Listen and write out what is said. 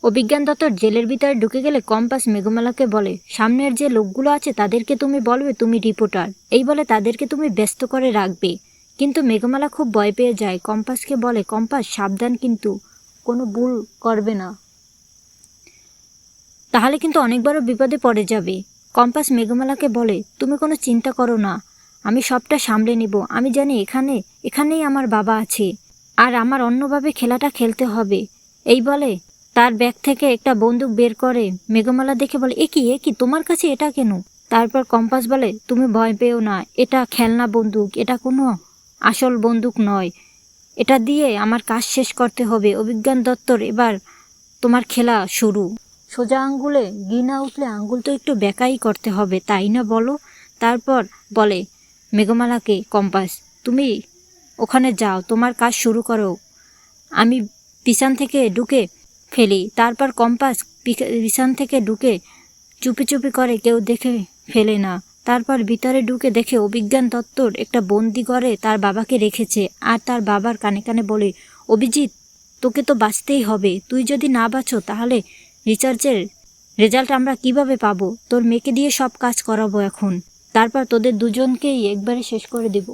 অভিজ্ঞান দত্তর জেলের ভিতরে ঢুকে গেলে কম্পাস মেঘমালাকে বলে, সামনের যে লোকগুলো আছে তাদেরকে তুমি বলবে তুমি রিপোর্টার, এই বলে তাদেরকে তুমি ব্যস্ত করে রাখবে। কিন্তু মেঘমালা খুব ভয় পেয়ে যায়, কম্পাসকে বলে, কম্পাস সাবধান, কিন্তু কোনো ভুল করবে না, তাহলে কিন্তু অনেক বড় বিপদে পড়ে যাবে। কম্পাস মেঘমালাকে বলে, তুমি কোনো চিন্তা করো না, আমি সবটা সামলে নিব। আমি জানি এখানেই আমার বাবা আছে, আর আমার অন্যভাবে খেলাটা খেলতে হবে। এই বলে তার ব্যাগ থেকে একটা বন্দুক বের করে। মেঘমালা দেখে বলে, এ কি তোমার কাছে এটা কেন? তারপর কম্পাস বলে, তুমি ভয় পেও না, এটা খেলনা বন্দুক, এটা কোনো আসল বন্দুক নয়, এটা দিয়ে আমার কাজ শেষ করতে হবে। অভিজ্ঞান দত্তর, এবার তোমার খেলা শুরু। সোজা আঙ্গুলে ঘি না উঠলে আঙ্গুল তো একটু বেঁকাই করতে হবে, তাই না বলো? তারপর বলে মেঘমালাকে কম্পাস, তুমি ওখানে যাও, তোমার কাজ শুরু করো, আমি পিছন থেকে ঢুকে ফেলি। তারপর কম্পাস পিছন থেকে ঢুকে চুপি চুপি করে, কেউ দেখে ফেলে না। তারপর ভিতরে ঢুকে দেখে অভিজ্ঞান দত্তর একটা বন্দি ঘরে তার বাবাকে রেখেছে, আর তার বাবার কানে কানে বলে, অভিজিৎ, তোকে তো বাঁচতেই হবে, তুই যদি না বাঁচো তাহলে রিসার্চের রেজাল্ট আমরা কিভাবে পাবো? তোর মেয়েকে দিয়ে সব কাজ করাবো এখন, তারপর তোদের দুজনকেই একবারে শেষ করে দেব।